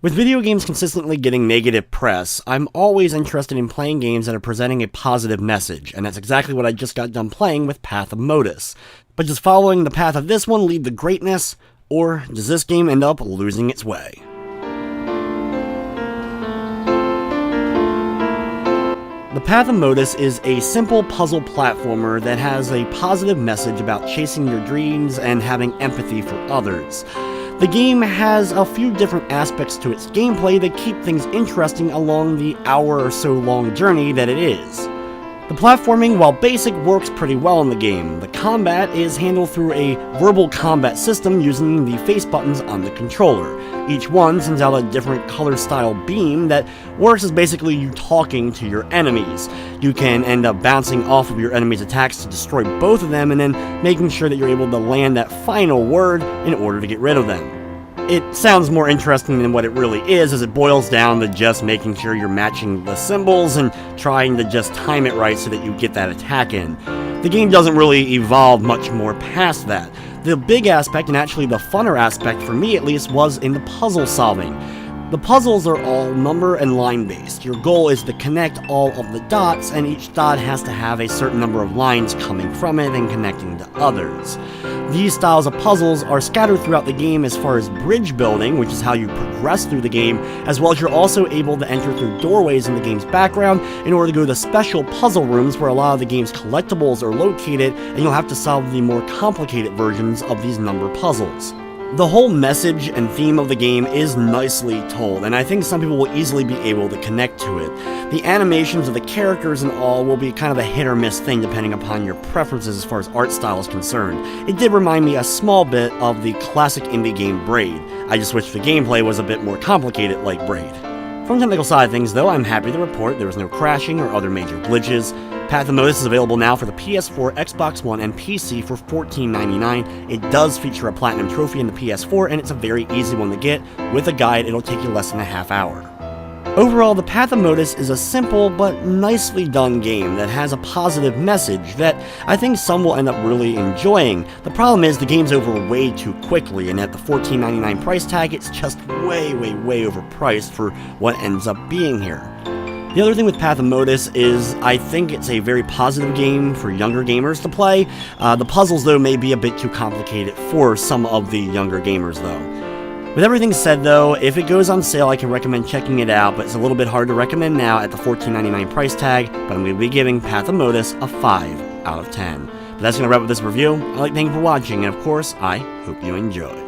With video games consistently getting negative press, I'm always interested in playing games that are presenting a positive message, and that's exactly what I just got done playing with Path of Motus. But does following the path of this one lead to greatness, or does this game end up losing its way? The Path of Motus is a simple puzzle platformer that has a positive message about chasing your dreams and having empathy for others. The game has a few different aspects to its gameplay that keep things interesting along the hour or so long journey that it is. The platforming, while basic, works pretty well in the game. The combat is handled through a verbal combat system using the face buttons on the controller. Each one sends out a different color style beam that works as basically you talking to your enemies. You can end up bouncing off of your enemy's attacks to destroy both of them and then making sure that you're able to land that final word in order to get rid of them. It sounds more interesting than what it really is, as it boils down to just making sure you're matching the symbols and trying to just time it right so that you get that attack in. The game doesn't really evolve much more past that. The big aspect, and actually the funner aspect for me at least, was in the puzzle solving. The puzzles are all number and line based. Your goal is to connect all of the dots, and each dot has to have a certain number of lines coming from it and connecting to others. These styles of puzzles are scattered throughout the game as far as bridge building, which is how you progress through the game, as well as you're also able to enter through doorways in the game's background in order to go to special puzzle rooms where a lot of the game's collectibles are located, and you'll have to solve the more complicated versions of these number puzzles. The whole message and theme of the game is nicely told, and I think some people will easily be able to connect to it. The animations of the characters and all will be kind of a hit or miss thing depending upon your preferences as far as art style is concerned. It did remind me a small bit of the classic indie game Braid. I just wish the gameplay was a bit more complicated like Braid. From the technical side of things though, I'm happy to report there was no crashing or other major glitches. Path of Motus is available now for the PS4, Xbox One, and PC for $14.99. It does feature a Platinum Trophy in the PS4, and it's a very easy one to get. With a guide, it'll take you less than a half hour. Overall, the Path of Motus is a simple but nicely done game that has a positive message that I think some will end up really enjoying. The problem is the game's over way too quickly, and at the $14.99 price tag, it's just way overpriced for what ends up being here. The other thing with Path of Motus is I think it's a very positive game for younger gamers to play. The puzzles, though, may be a bit too complicated for some of the younger gamers, though. With everything said, though, if it goes on sale, I can recommend checking it out, but it's a little bit hard to recommend now at the $14.99 price tag, but I'm going to be giving Path of Motus a 5 out of 10. But that's going to wrap up this review. I'd like to thank you for watching, and of course, I hope you enjoy.